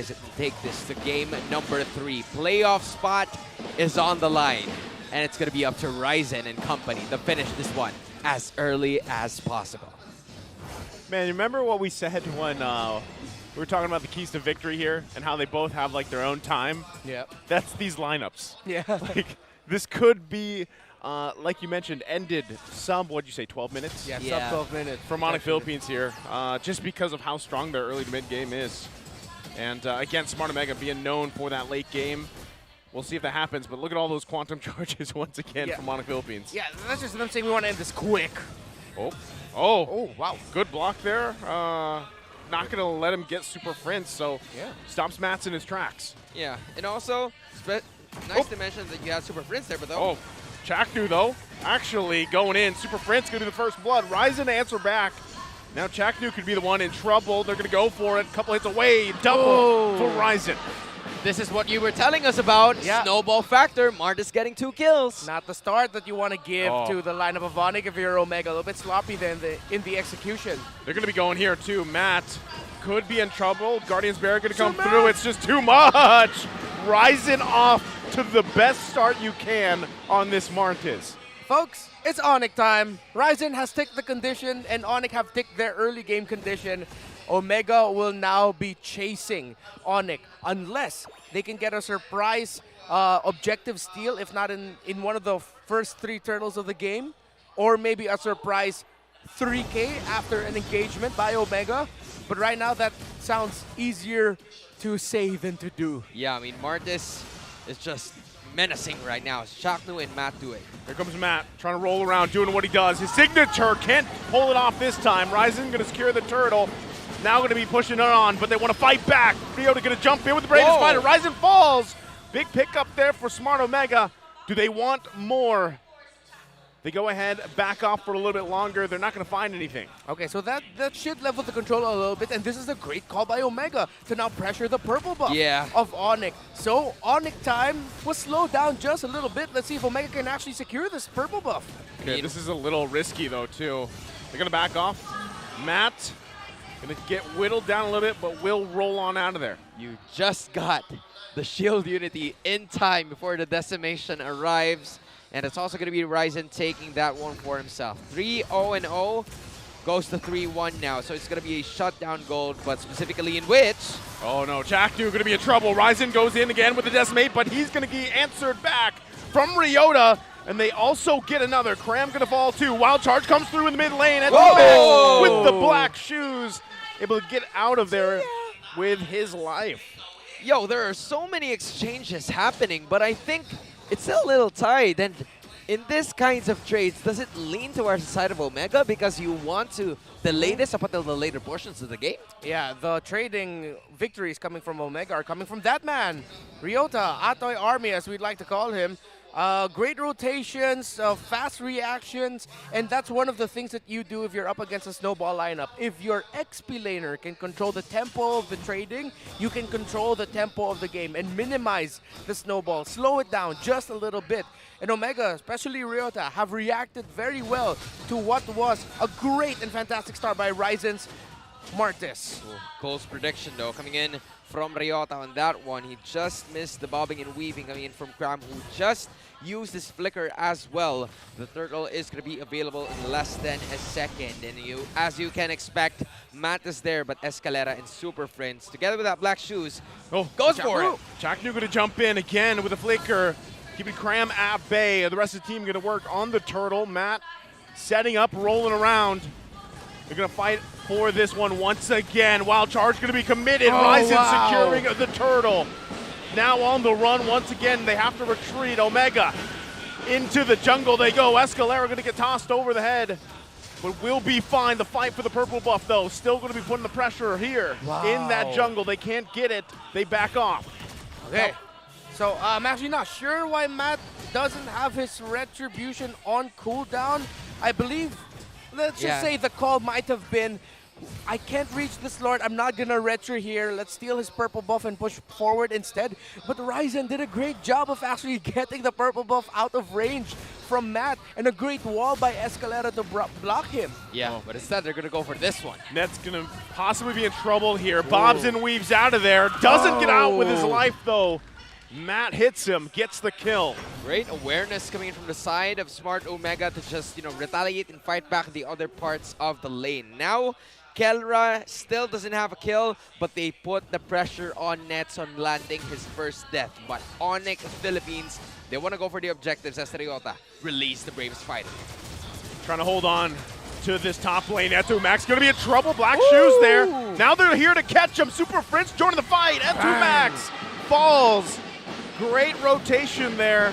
to take this to game number 3. Playoff spot is on the line, and it's going to be up to Ryzen and company to finish this one as early as possible. Man, you remember what we said when we were talking about the keys to victory here and how they both have like their own time? Yeah. That's these lineups. Yeah. Like this could be, like you mentioned, ended some, what'd you say, 12 minutes? Yeah, Yeah. sub 12 minutes. From Onic Philippines here, just because of how strong their early to mid game is. And again, Smart Omega being known for that late game. We'll see if that happens, but look at all those quantum charges once again from Onic Philippines. Yeah, that's just them saying we want to end this quick. Oh, wow. Good block there. Not going to let him get super Prince, so stops Mats in his tracks. Yeah, and also, nice to mention that you have Super Prince there, but though. Oh, Chaknu, though, actually going in. Super Prince going to be the first blood. Ryzen to answer back. Now Chaknu could be the one in trouble. They're going to go for it. A couple hits away. Double for Ryzen. This is what you were telling us about. Yeah. Snowball factor. Martis getting 2 kills. Not the start that you want to give to the lineup of Onic if you're Omega. A little bit sloppy than in the execution. They're going to be going here, too. Matt could be in trouble. Guardian's Barrier going to come through. It's just too much. Ryzen off to the best start you can on this Martis. Folks, it's Onic time. Ryzen has ticked the condition, and Onic have ticked their early game condition. Omega will now be chasing Onic unless they can get a surprise objective steal, if not in one of the first 3 turtles of the game, or maybe a surprise 3K after an engagement by Omega. But right now, that sounds easier to say than to do. Yeah, I mean, Martis is just menacing right now. Chaknu and Matt do it. Here comes Matt, trying to roll around, doing what he does. His signature can't pull it off this time. Ryzen going to secure the turtle. Now going to be pushing it on, but they want to fight back. Ryota going to jump in with the Bravest Spider. Ryzen falls. Big pickup there for Smart Omega. Do they want more? They go ahead, back off for a little bit longer. They're not going to find anything. Okay, so that should level the control a little bit, and this is a great call by Omega to now pressure the purple buff of Onic. So Onic time was slowed down just a little bit. Let's see if Omega can actually secure this purple buff. Okay, this is a little risky though too. They're going to back off. Matt going to get whittled down a little bit, but will roll on out of there. You just got the shield unity in time before the decimation arrives. And it's also going to be Ryzen taking that one for himself. 3-0-0 goes to 3-1 now. So it's going to be a shutdown gold, but specifically in which... Oh no, Chaknu going to be in trouble. Ryzen goes in again with the decimate, but he's going to be answered back from Ryota. And they also get another. Cram going to fall too. Wild Charge comes through in the mid lane. And with the black shoes, able to get out of there with his life. Yo, there are so many exchanges happening, but I think it's still a little tight. And in this kinds of trades, does it lean towards the side of Omega because you want to delay this up until the later portions of the game? Yeah, the trading victories coming from Omega are coming from that man, Ryota, Atoy Army, as we'd like to call him. Great rotations, fast reactions, and that's one of the things that you do if you're up against a snowball lineup. If your XP laner can control the tempo of the trading, you can control the tempo of the game and minimize the snowball, slow it down just a little bit. And Omega, especially Ryota, have reacted very well to what was a great and fantastic start by Ryzen's Martis. Cole's prediction though, coming in from Ryota on that one. He just missed the bobbing and weaving coming in from Cram, who just used his flicker as well. The turtle is going to be available in less than a second. And as you can expect, Matt is there, but Escalera and Super Friends, together with that black shoes, goes for it. Chaknu going to jump in again with a flicker, keeping Cram at bay. The rest of the team going to work on the turtle. Matt setting up, rolling around. They're going to fight for this one once again. Wild Charge going to be committed. Ryzen securing the turtle. Now on the run once again. They have to retreat. Omega into the jungle they go. Escalera going to get tossed over the head, but will be fine. The fight for the purple buff, though, still going to be putting the pressure here in that jungle. They can't get it. They back off. Okay. So I'm actually not sure why Matt doesn't have his retribution on cooldown. I believe, let's just say the call might have been, I can't reach this Lord, I'm not gonna retro here, let's steal his purple buff and push forward instead. But Ryzen did a great job of actually getting the purple buff out of range from Matt, and a great wall by Escalera to block him. Yeah, but instead they're going to go for this one. Net's going to possibly be in trouble here. Bobs and weaves out of there. Doesn't get out with his life, though. Matt hits him, gets the kill. Great awareness coming in from the side of Smart Omega to just, retaliate and fight back the other parts of the lane. Now, Kelra still doesn't have a kill, but they put the pressure on Nets on landing his first death. But Onic Philippines, they want to go for the objectives as Ryota release the Braves fighter. Trying to hold on to this top lane. Etu Max going to be in trouble. Black shoes there. Now they're here to catch him. Super Prince joining the fight. Etu Max falls. Great rotation there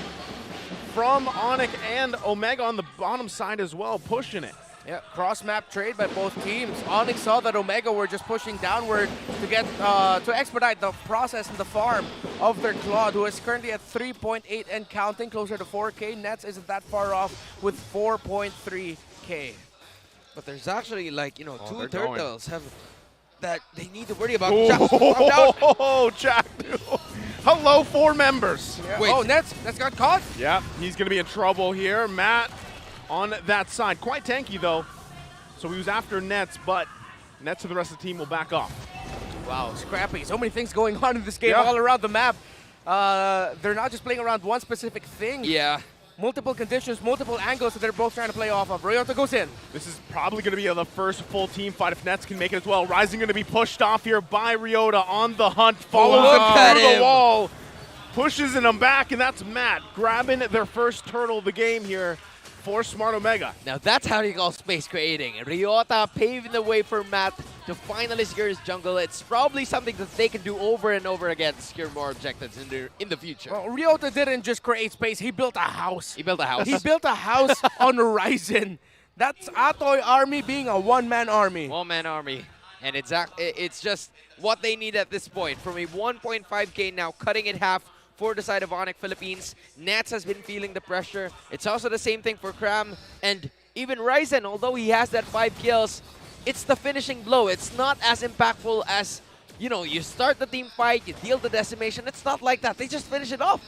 from Onic and Omega on the bottom side as well, pushing it. Yeah, cross-map trade by both teams. Onic saw that Omega were just pushing downward to get to expedite the process and the farm of their Claude, who is currently at 3.8 and counting, closer to 4K. Nets isn't that far off with 4.3K. But there's actually, two they're turtles that they need to worry about. Oh, Jack. Hello, 4 members. Yeah. Wait. Oh, Nets got caught. Yeah, he's going to be in trouble here. Matt on that side. Quite tanky, though. So he was after Nets, but Nets and the rest of the team will back off. Wow, scrappy. So many things going on in this game Yeah. all around the map. They're not just playing around one specific thing. Yeah. Multiple conditions, multiple angles that they're both trying to play off of. Ryota goes in. This is probably going to be the first full team fight if Nets can make it as well. Rising going to be pushed off here by Ryota on the hunt. Follows Look at him through him. the wall. Pushes him back, and that's Matt grabbing their first turtle of the game here for Smart Omega. Now that's how you call space creating. Ryota paving the way for Matt to finally secure his jungle. It's probably something that they can do over and over again to secure more objectives in the future. Well, Ryota didn't just create space, he built a house. He built a house. He built a house on Horizon. That's Atoy Army being a one-man army. One-man army. And it's just what they need at this point. From a 1.5K now, cutting it half for the side of Onic Philippines. Nats has been feeling the pressure. It's also the same thing for Cram and even Ryzen, although he has that 5 kills, it's the finishing blow. It's not as impactful as, you start the team fight, you deal the decimation. It's not like that. They just finish it off.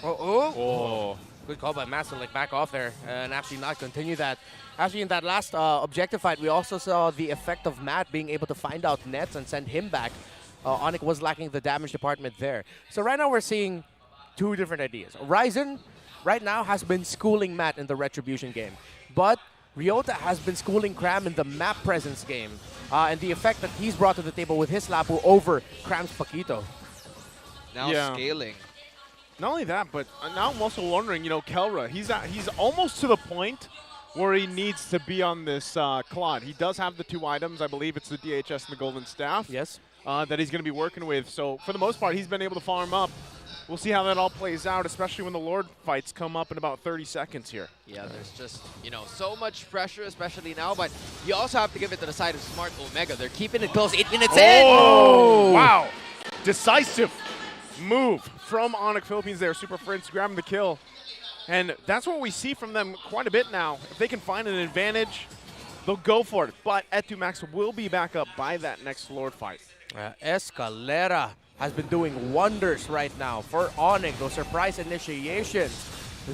Good call by Master, back off there and actually not continue that. Actually, in that last objective fight, we also saw the effect of Matt being able to find out Nets and send him back. Onic was lacking the damage department there. So right now we're seeing 2 different ideas. Ryzen right now has been schooling Matt in the Retribution game, but Ryota has been schooling Cram in the map presence game, and the effect that he's brought to the table with his Lapu over Cram's Paquito. Now scaling. Not only that, but now I'm also wondering, Kelra, he's almost to the point where he needs to be on this Claude. He does have the 2 items. I believe it's the DHS and the Golden Staff. Yes. That he's going to be working with. So for the most part, he's been able to farm up. We'll see how that all plays out, especially when the Lord fights come up in about 30 seconds here. Yeah, there's just, so much pressure, especially now, but you also have to give it to the side of Smart Omega. They're keeping it close, 8 minutes in! Oh, wow. Decisive move from Onic Philippines there. Super Prince grabbing the kill. And that's what we see from them quite a bit now. If they can find an advantage, they'll go for it. But Etu Max will be back up by that next Lord fight. Escalera has been doing wonders right now for Onic. Those surprise initiations,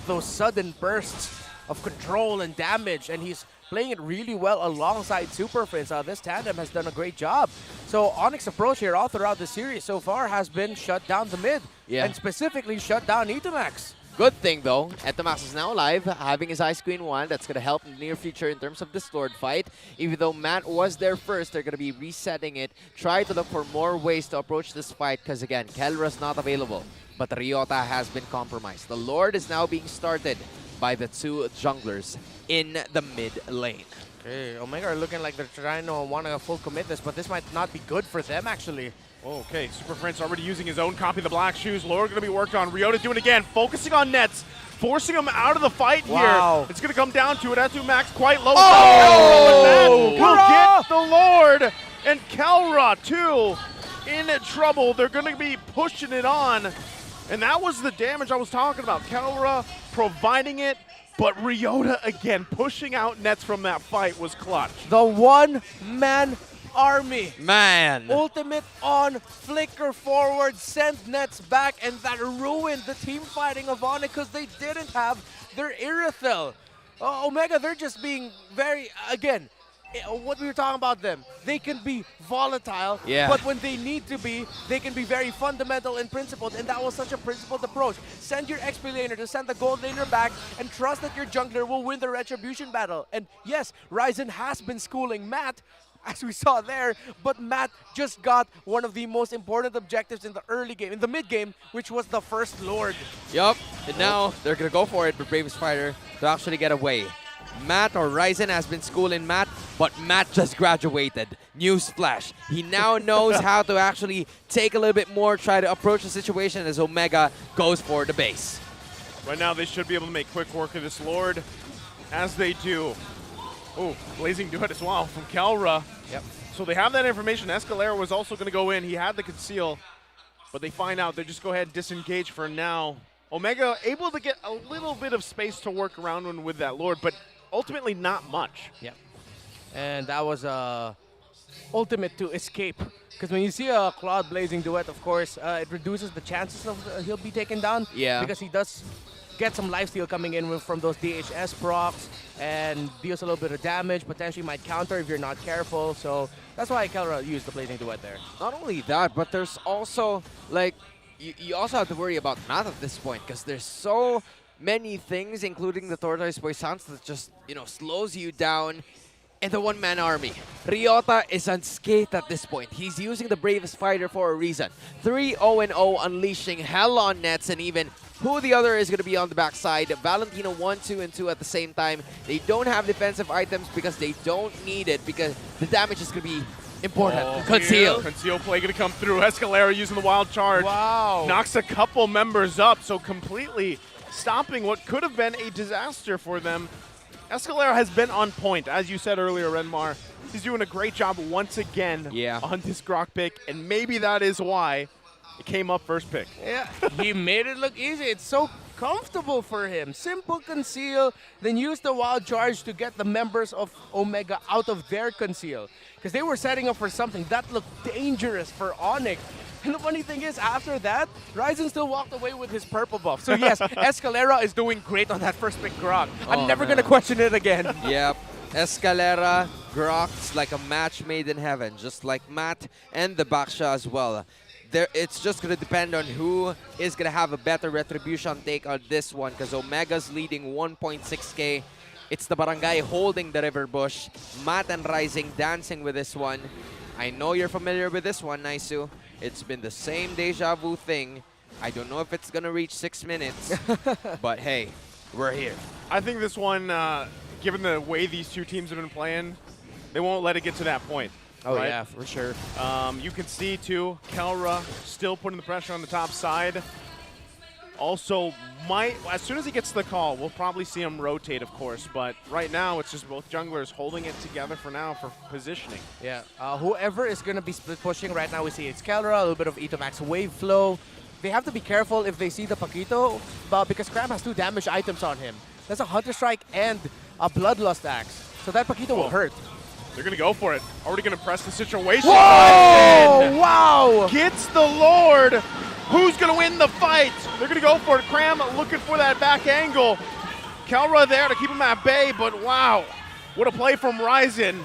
those sudden bursts of control and damage, and he's playing it really well alongside Super Prince. This tandem has done a great job. So Onic's approach here all throughout the series so far has been shut down the mid, and specifically shut down Itomax. Good thing, though, Etomax is now alive, having his Ice Queen 1. That's going to help in the near future in terms of this Lord fight. Even though Matt was there first, they're going to be resetting it. Try to look for more ways to approach this fight because, again, Kelra's not available. But Ryota has been compromised. The Lord is now being started by the 2 junglers in the mid lane. Okay, Omega are looking like they're trying to want to full commit this, but this might not be good for them, actually. Okay, Super Prince already using his own copy of the Black Shoes. Lord going to be worked on. Ryota doing it again, focusing on Nets, forcing him out of the fight here. It's going to come down to it. Etu Max quite low. Oh! We'll get the Lord and Kelra too in trouble. They're going to be pushing it on. And that was the damage I was talking about. Kelra providing it, but Ryota again pushing out Nets from that fight was clutch. The one-man army. Man. Ultimate on, flicker forward, send Nets back, and that ruined the team fighting of Onic because they didn't have their Irithel. Omega, they're just being very, again, what we were talking about them. They can be volatile, Yeah. but when they need to be, they can be very fundamental and principled, and that was such a principled approach. Send your XP laner to send the gold laner back and trust that your jungler will win the retribution battle. And yes, Ryzen has been schooling Matt, as we saw there, but Matt just got one of the most important objectives in the early game, in the mid game, which was the first Lord. Yup, and now they're gonna go for it for Bravest Fighter to actually get away. Matt or Ryzen has been schooling Matt, but Matt just graduated. Newsflash. He now knows how to actually take a little bit more, try to approach the situation as Omega goes for the base. Right now, they should be able to make quick work of this Lord, as they do. Oh, Blazing Duet as well from Kelra. Yep. So they have that information. Escalera was also going to go in. He had the conceal, but they find out. They just go ahead and disengage for now. Omega able to get a little bit of space to work around with that Lord, but ultimately not much. Yeah. And that was ultimate to escape. Because when you see a Claude Blazing Duet, of course, it reduces the chances of he'll be taken down. Yeah. Because he does get some lifesteal coming in from those DHS procs and deals a little bit of damage, potentially might counter if you're not careful. So that's why Kelra used the Blazing Duet there. Not only that, but there's also, like, you also have to worry about Matt at this point because there's so many things, including the Tortoise Boy Sounds, that just, slows you down in the one-man army. Ryota is unscathed at this point. He's using the Bravest Fighter for a reason. 3-0-0, unleashing hell on nets, and even who the other is going to be on the backside. Valentino 1, 2, and 2 at the same time. They don't have defensive items because they don't need it, because the damage is going to be important. Conceal. Conceal play going to come through. Escalera using the wild charge. Wow. Knocks a couple members up, so completely stopping what could have been a disaster for them. Escalera has been on point, as you said earlier, Renmar. He's doing a great job once again on this Grok pick, and maybe that is why it came up first pick. Yeah, he made it look easy. It's so comfortable for him. Simple conceal, then use the wild charge to get the members of Omega out of their conceal. Because they were setting up for something that looked dangerous for Onic. And the funny thing is, after that, Ryzen still walked away with his purple buff. So yes, Escalera is doing great on that first pick Grok. I'm never going to question it again. Yep. Escalera, Grok's like a match made in heaven, just like Matt and the Baksha as well. It's just going to depend on who is going to have a better retribution take on this one, because Omega's leading 1.6k. It's the Barangay holding the River Bush. Matt and Rising dancing with this one. I know you're familiar with this one, Naisu. It's been the same deja vu thing. I don't know if it's going to reach 6 minutes, but hey, we're here. I think this one, given the way these two teams have been playing, they won't let it get to that point. Oh, right? yeah, for sure. You can see, too, Kelra still putting the pressure on the top side. Also, as soon as he gets the call, we'll probably see him rotate, of course. But right now, it's just both junglers holding it together for now for positioning. Yeah, whoever is going to be split pushing right now, we see it's Kelra, a little bit of Etomax wave flow. They have to be careful if they see the Paquito, because Cram has 2 damage items on him. That's a Hunter Strike and a Bloodlust Axe. So that Paquito will hurt. They're going to go for it. Already going to press the situation. Whoa! Wow! Gets the Lord. Who's going to win the fight? They're going to go for it. Cram looking for that back angle. Kelra there to keep him at bay, but wow. What a play from Ryzen.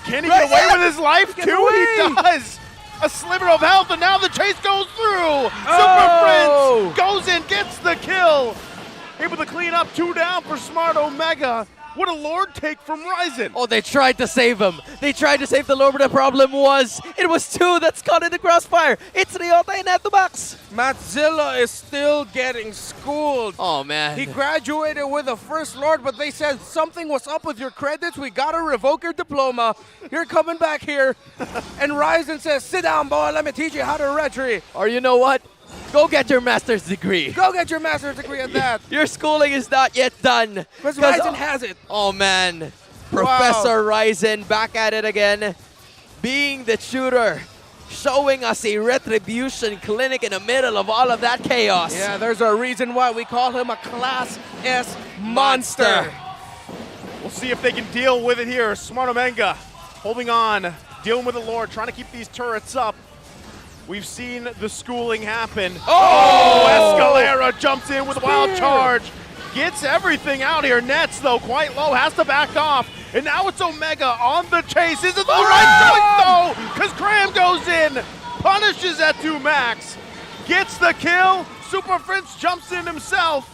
Can he get away with his life too? He does. A sliver of health, and now the chase goes through. Super Prince goes in, gets the kill. Able to clean up 2 down for Smart Omega. What a Lord take from Ryzen. Oh, they tried to save him. They tried to save the Lord, but the problem was it was 2 that's caught in the crossfire. It's Ryota and at the box. Mattzilla is still getting schooled. Oh, man. He graduated with a first Lord, but they said something was up with your credits. We got to revoke your diploma. You're coming back here. And Ryzen says, sit down, boy. Let me teach you how to retry. Or you know what? Go get your master's degree. Go get your master's degree at that. Your schooling is not yet done. Because Ryzen has it. Oh, man. Professor Ryzen back at it again. Being the tutor. Showing us a retribution clinic in the middle of all of that chaos. Yeah, there's a reason why we call him a Class S monster. We'll see if they can deal with it here. Smart Omega holding on, dealing with the Lord, trying to keep these turrets up. We've seen the schooling happen. Oh! Escalera jumps in with a wild charge. Gets everything out here. Nets, though, quite low, has to back off. And now it's Omega on the chase. Is it the right choice, though? Because Cram goes in, punishes Max, gets the kill. Super Prince jumps in himself.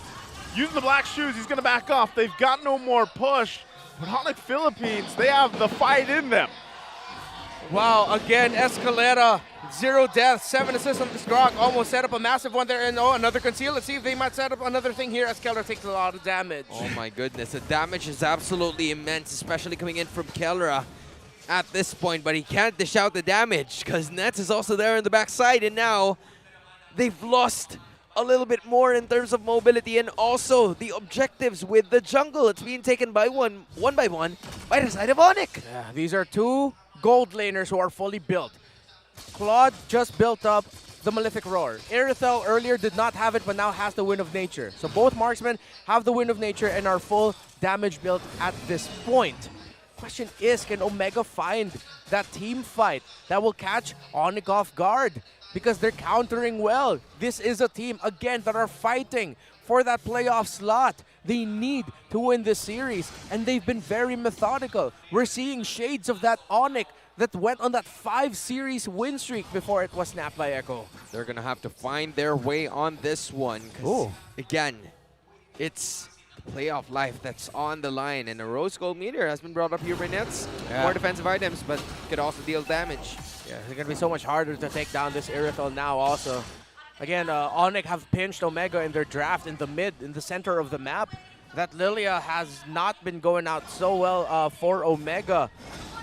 Using the black shoes, he's going to back off. They've got no more push. But Onic Philippines, they have the fight in them. Wow, again, Escalera, 0 deaths, 7 assists on this Grok. Almost set up a massive one there, and another conceal. Let's see if they might set up another thing here. Escalera takes a lot of damage. Oh my goodness, the damage is absolutely immense, especially coming in from Kelra at this point, but he can't dish out the damage because Nets is also there in the backside, and now they've lost a little bit more in terms of mobility and also the objectives with the jungle. It's being taken by one by one by the side of Onic. Yeah, these are two gold laners who are fully built. Claude just built up the Malefic Roar. Irithel earlier did not have it, but now has the Wind of Nature. So both marksmen have the Wind of Nature and are full damage built at this point. Question is, can Omega find that team fight that will catch Onic off guard? Because they're countering well. This is a team, again, that are fighting for that playoff slot. They need to win this series, and they've been very methodical. We're seeing shades of that Onic that went on that 5-series win streak before it was snapped by Echo. They're going to have to find their way on this one. 'Cause again, it's the playoff life that's on the line, and a Rose Gold Meteor has been brought up here by Nets. Yeah. More defensive items, but could also deal damage. Yeah, it's going to be so much harder to take down this Irithel now also. Again, Onic have pinched Omega in their draft in the mid, in the center of the map. That Lilia has not been going out so well for Omega.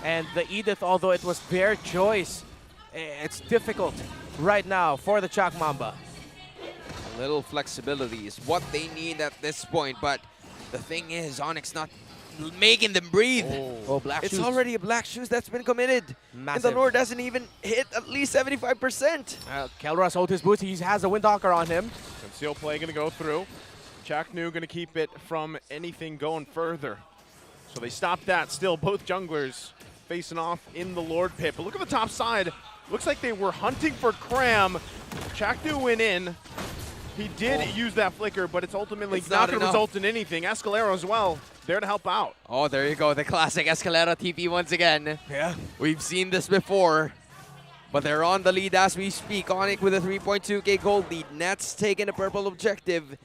And the Edith, although it was their choice, it's difficult right now for the Chak Mamba. A little flexibility is what they need at this point, but the thing is, Onyx not making them breathe. Oh, black It's shoes. already a black shoes that's been committed. Massive. And the lure doesn't even hit at least 75%. Kelra sold his boots. He has a Windhawker on him. Conceal play going to go through. Chaknu going to keep it from anything going further. So they stop that. Still, both junglers facing off in the Lord Pit. But look at the top side. Looks like they were hunting for Cram. Chaknu went in. He did use that flicker, but it's ultimately not going to result in anything. Escalera as well, there to help out. Oh, there you go. The classic Escalera TP once again. Yeah. We've seen this before. But they're on the lead as we speak. Onic with a 3.2k gold lead. Nets taking a purple objective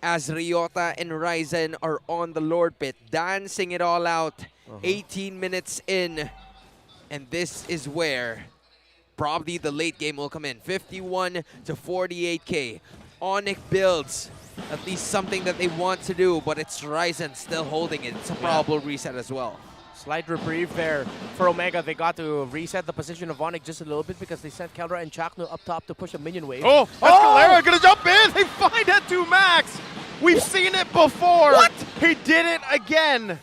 as Ryota and Ryzen are on the Lord Pit, dancing it all out. 18 minutes in. And this is where probably the late game will come in. 51 to 48k. Onic builds at least something that they want to do, but it's Ryzen still holding it. It's a probable reset as well. Slight reprieve there for Omega. They got to reset the position of Onic just a little bit because they sent Kelra and Chaknu up top to push a minion wave. Oh, Escalera gonna jump in. They find Max. We've seen it before. What? He did it again.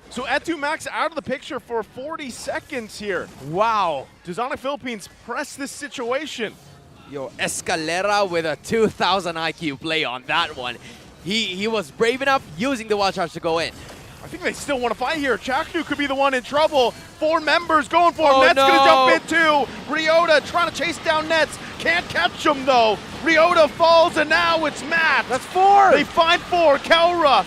So Max out of the picture for 40 seconds here. Wow. Does Onic Philippines press this situation? Yo, Escalera with a 2000 IQ play on that one. He was brave enough using the wild charge to go in. I think they still want to fight here. Chaknu could be the one in trouble. 4 members going for him. Oh, Nets no. gonna jump in too. Ryota trying to chase down Nets. Can't catch him though. Ryota falls and now it's Matt. That's 4. They find 4. Kelra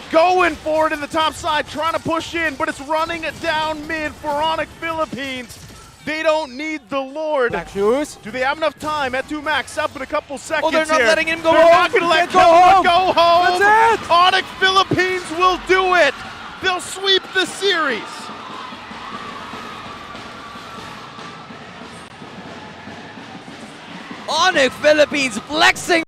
going for it in the top side, trying to push in, but it's running it down mid for Onic Philippines. They don't need the Lord. Black shoes. Do they have enough time? Max up in a couple seconds. Oh, they're not here. letting him go They're home. not going to let Go Kelra home. go home. That's it. Onic Philippines will do it. They'll sweep the series. Onic Philippines flexing